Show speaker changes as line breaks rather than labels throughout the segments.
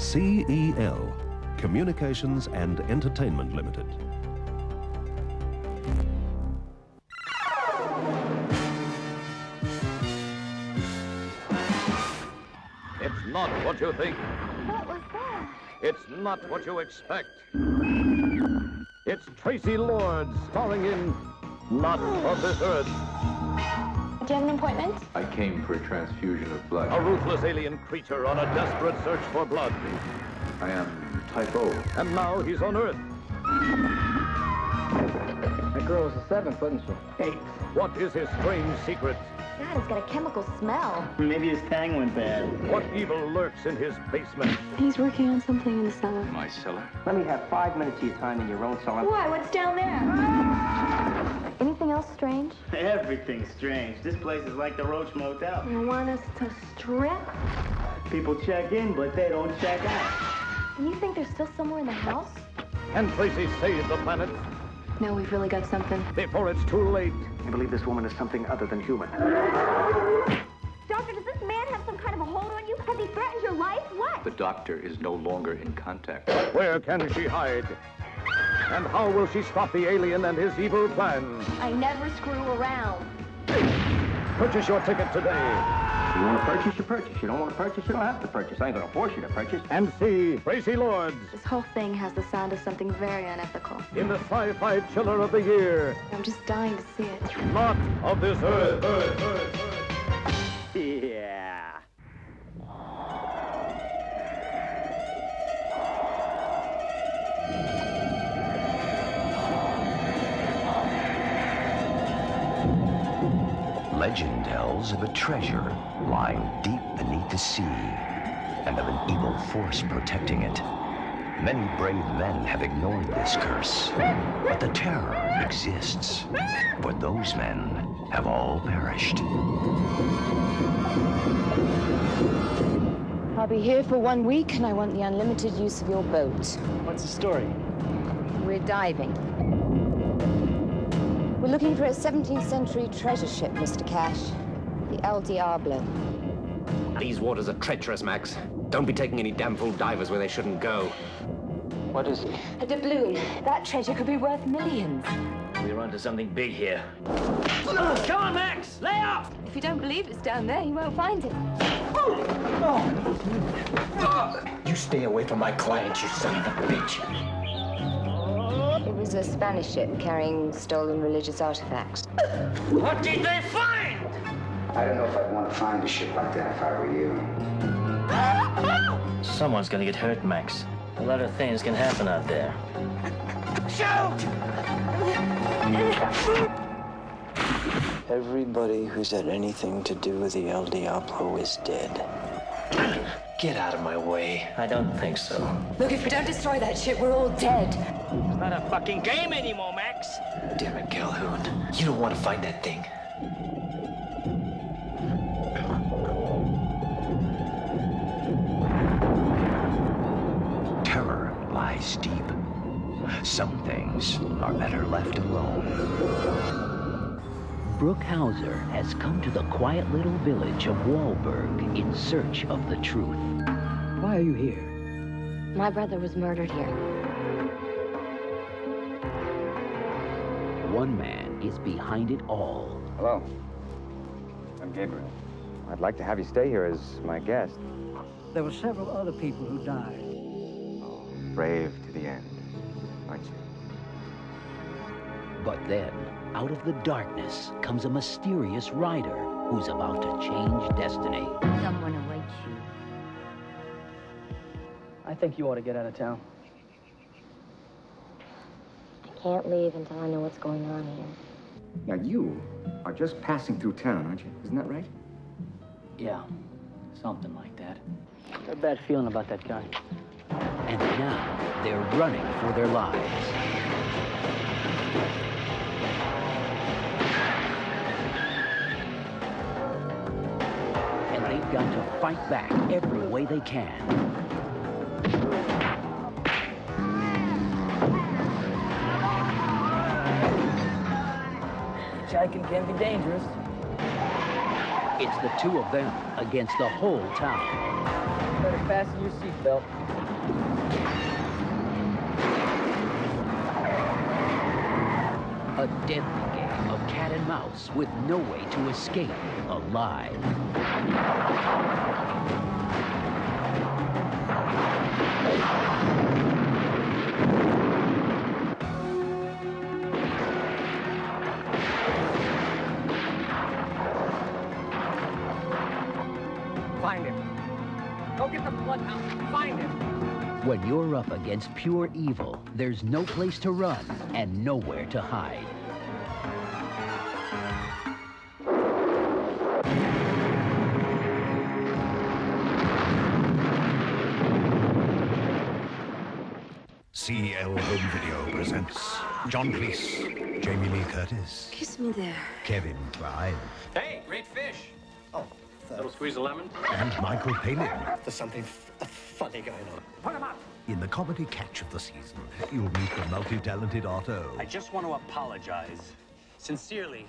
CEL, Communications and Entertainment Limited.
It's not what you think.
What was that?
It's not what you expect. It's Traci Lords, starring in Not of This Earth.
Do you have an appointment?
I came for a transfusion of blood.
A ruthless alien creature on a desperate search for blood.
I am type O.
And now he's on Earth.
That girl was a 7th, wasn't she? 8.
What is his strange secret?
God, it's got a chemical smell.
Maybe his tang went bad.
What evil lurks in his basement?
He's working on something in the cellar.
My cellar?
Let me have 5 minutes of your time in your own cellar.
Why? What's down there? Anything else strange?
Everything's strange. This place is like the Roach Motel.
You want us to strip?
People check in, but they don't check out.
And you think there's still somewhere in the house?
Can Traci save the planet
No, we've really got something.
before it's too late?
I believe this woman is something other than human.
Doctor, does this man have some kind of a hold on you? Has he threatened your life? What?
The doctor is no longer in contact.
Where can she hide? And how will she stop the alien and his evil plans?
I never screw around.
Purchase your ticket today
You want to purchase, you purchase. You don't want to purchase, you don't have to purchase. I ain't going to force you to purchase.
and see Traci Lords
This whole thing has the sound of something very unethical.
in the sci-fi chiller of the year.
I'm just dying to see it.
Not of this Earth.
Yeah.
Legend tells of a treasure lying deep beneath the sea and of an evil force protecting it. Many brave men have ignored this curse, but the terror exists, for those men have all perished.
I'll be here for 1 week, and I want the unlimited use of your boat.
What's the story?
We're diving. We're looking for a 17th century treasure ship, Mr. Cash. The El Diablo.
These waters are treacherous, Max. Don't be taking any damn fool divers where they shouldn't go.
What is it?
A doubloon. That treasure could be worth millions.
We're onto something big here. Come on, Max! Lay up!
If you don't believe it's down there, you won't find it.
You stay away from my client, you son of a bitch.
It was a Spanish ship carrying stolen religious artifacts.
What did they find?
I don't know if I'd want to find a ship like that if I were you.
Someone's gonna get hurt, Max. A lot of things can happen out there.
Shoot!
Everybody who's had anything to do with the El Diablo is dead.
Get out of my way. I don't think so.
Look, if we don't destroy that ship, we're all dead.
It's not a fucking game anymore, Max. Damn it, Calhoun. You don't want to find that thing.
Terror lies deep. Some things are better left alone.
Brooke Hauser has come to the quiet little village of Wahlberg in search of the truth. Why are you here?
My brother was murdered here.
One man is behind it all.
Hello. I'm Gabriel. I'd like to have you stay here as my guest.
There were several other people who died.
Brave to the end, aren't you?
But then, out of the darkness comes a mysterious rider who's about to change destiny.
Someone awaits you.
I think you ought to get out of town.
I can't leave until I know what's going on here.
Now, you are just passing through town, aren't you? Isn't that right?
Yeah, something like that.
Got a bad feeling about that guy.
And now, they're running for their lives. And they've got to fight back every way they can.
Hitchhiking can be dangerous.
It's the two of them against the whole town.
Better fasten your seatbelt.
A deadly game of cat and mouse with no way to escape alive.
Find him. Go get the bloodhound. Find him.
When you're up against pure evil, there's no place to run and nowhere to hide.
CEL Home Video presents John Cleese, Jamie Lee Curtis,
Kiss me there.
Kevin Kline,
Hey, great fish. Oh, little squeeze of lemon.
and Michael Palin.
There's something funny going on.
Put him up.
In the comedy catch of the season, you'll meet the multi-talented Otto,
I just want to apologize. Sincerely.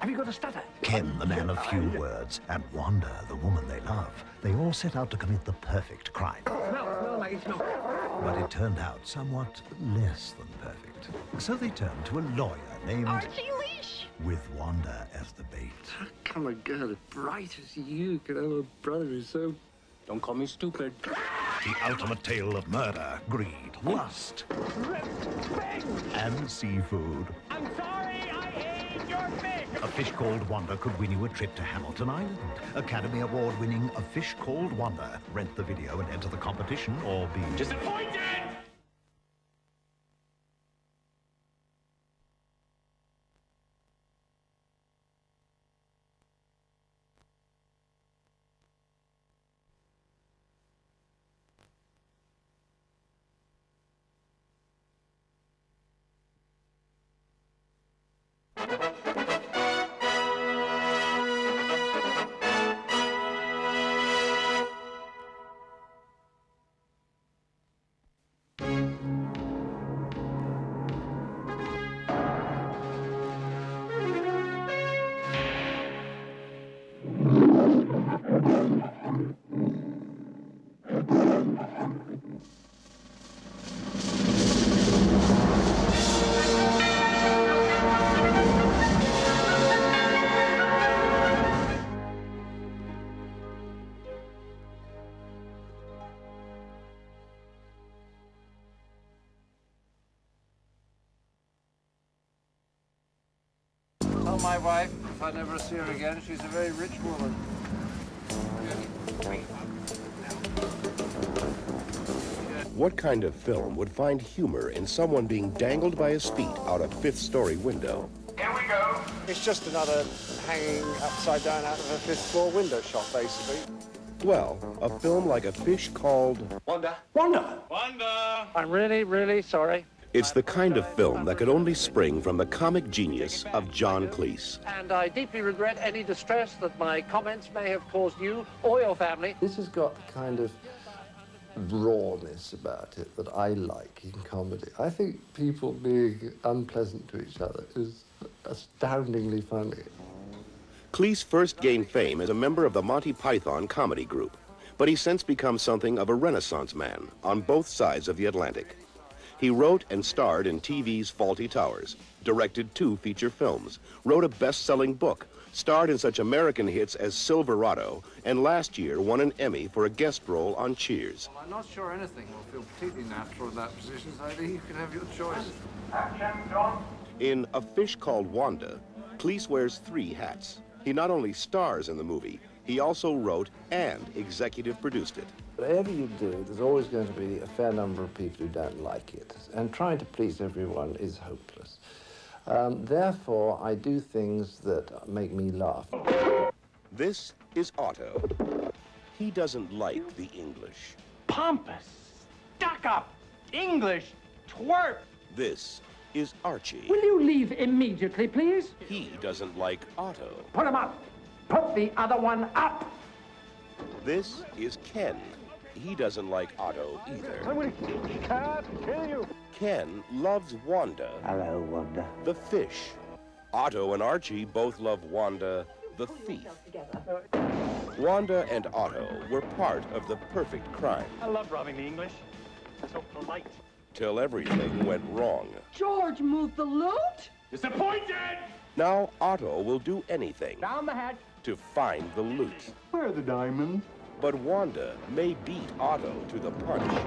Have you got a stutter?
Ken, the man of few words, and Wanda, the woman they love. They all set out to commit the perfect crime.
Smell like it smells.
But it turned out somewhat less than perfect. So they turned to a lawyer named
Archie Leash!
with Wanda as the bait.
How come a girl as bright as you can have a brother who's so...
Don't call me stupid.
The ultimate tale of murder, greed, lust, and seafood.
I'm sorry, I ate your fish.
A Fish Called Wanda could win you a trip to Hamilton Island. Academy Award winning A Fish Called Wanda. Rent the video and enter the competition or be
Disappointed!
Tell my wife if I never see her again, she's a very rich woman.
What kind of film would find humor in someone being dangled by his feet out a fifth-story window?
Here we go. It's just another hanging upside down out of a fifth-floor window shot, basically.
Well, a film like A Fish Called
Wanda.
Wanda! Wanda! I'm really, really sorry.
It's the kind of film that could only spring from the comic genius of John Cleese.
And I deeply regret any distress that my comments may have caused you or your family.
This has got the kind of rawness about it that I like in comedy. I think people being unpleasant to each other is astoundingly funny.
Cleese first gained fame as a member of the Monty Python comedy group, but he's since become something of a Renaissance man on both sides of the Atlantic. He wrote and starred in TV's Fawlty Towers, directed 2 feature films, wrote a best-selling book, starred in such American hits as Silverado, and last year won an Emmy for a guest role on Cheers.
Well, I'm not sure anything will feel particularly natural in that position, so I think you can have your choice.
In A Fish Called Wanda, Cleese wears 3 hats. He not only stars in the movie, he also wrote and executive produced it.
Whatever you do, there's always going to be a fair number of people who don't like it. And trying to please everyone is hopeless. Therefore, I do things that make me laugh.
This is Otto. He doesn't like the English.
Pompous, stuck-up, English, twerp.
This is Archie.
Will you leave immediately, please?
He doesn't like Otto.
Put him up. Put the other one up.
This is Ken. He doesn't like Otto either.
Can't kill you.
Ken loves Wanda.
Hello, Wanda.
The fish. Otto and Archie both love Wanda, the thief. Wanda and Otto were part of the perfect crime.
I love robbing the English. So polite.
Till everything went wrong.
George moved the loot?
Disappointed!
Now Otto will do anything
Down the hatch.
to find the loot.
Where are the diamonds?
But Wanda may beat Otto to the punch.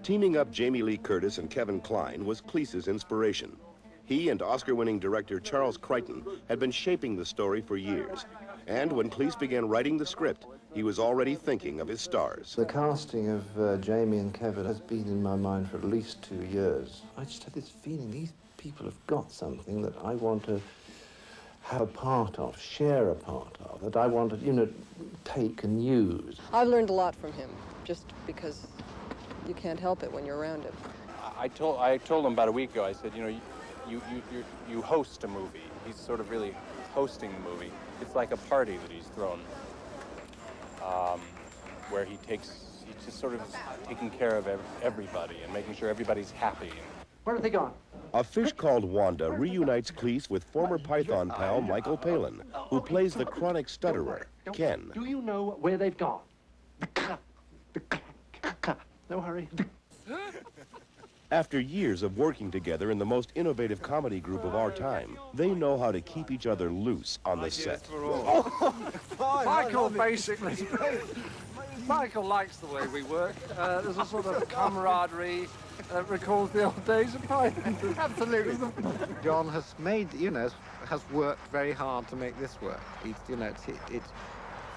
Teaming up Jamie Lee Curtis and Kevin Kline was Cleese's inspiration. He and Oscar-winning director Charles Crichton had been shaping the story for years. And when Cleese began writing the script, he was already thinking of his stars.
The casting of Jamie and Kevin has been in my mind for at least 2 years. I just had this feeling these people have got something that I want to have a part of, share a part of, that I want to, you know, take and use.
I've learned a lot from him, just because you can't help it when you're around him.
I told him about a week ago, I said, you know, you host a movie. He's sort of really hosting the movie. It's like a party that he's thrown, where he's just sort of taking care of everybody and making sure everybody's happy.
Where have they gone?
A Fish Called Wanda reunites Cleese with former Python pal Michael Palin, who plays the chronic stutterer, Ken.
Do you know where they've gone? No hurry.
After years of working together in the most innovative comedy group of our time, they know how to keep each other loose on the set.
Michael basically... Michael likes the way we work. There's a sort of camaraderie that recalls the old days of Python. Absolutely. John has made, you know, has worked very hard to make this work. You know, it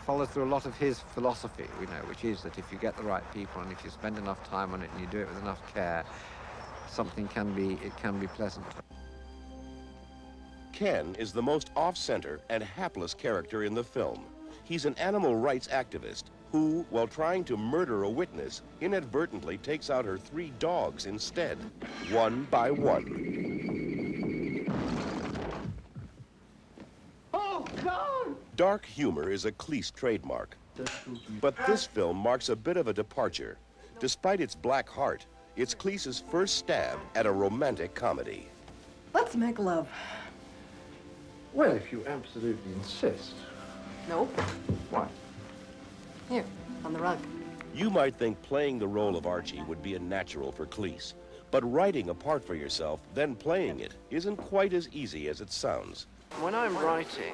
follows through a lot of his philosophy, you know, which is that if you get the right people and if you spend enough time on it and you do it with enough care, something can be pleasant.
Ken is the most off-center and hapless character in the film. He's an animal rights activist who, while trying to murder a witness, inadvertently takes out her 3 dogs instead, one by one.
Oh, God!
Dark humor is a Cleese trademark, but this film marks a bit of a departure. Despite its black heart, it's Cleese's first stab at a romantic comedy.
Let's make love.
Well, if you absolutely insist.
No.
Why?
Here, on the rug.
You might think playing the role of Archie would be a natural for Cleese, but writing a part for yourself, then playing it, isn't quite as easy as it sounds.
When I'm writing,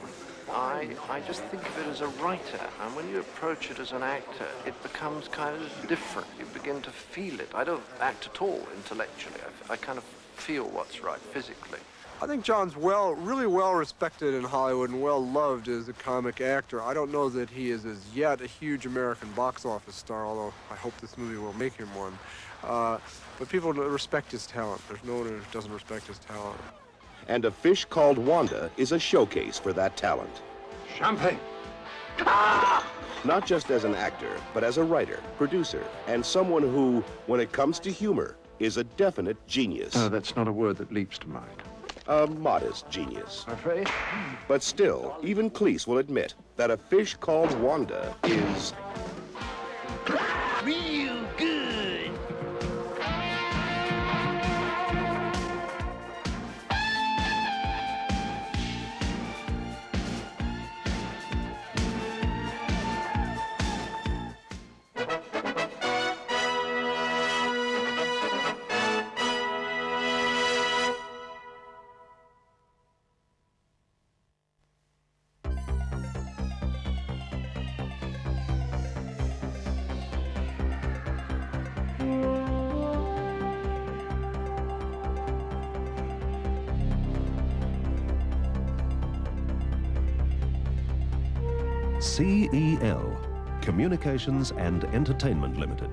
I just think of it as a writer, and when you approach it as an actor, it becomes kind of different. You begin to feel it. I don't act at all intellectually. I kind of feel what's right physically.
I think John's really well respected in Hollywood and well loved as a comic actor. I don't know that he is as yet a huge American box office star, although I hope this movie will make him one. But people respect his talent. There's no one who doesn't respect his talent.
And A Fish Called Wanda is a showcase for that talent.
Champagne!
Not just as an actor, but as a writer, producer, and someone who, when it comes to humor, is a definite genius.
That's not a word that leaps to mind.
A modest genius.
I'm afraid.
But still, even Cleese will admit that A Fish Called Wanda is...
real good.
CEL, Communications and Entertainment Limited.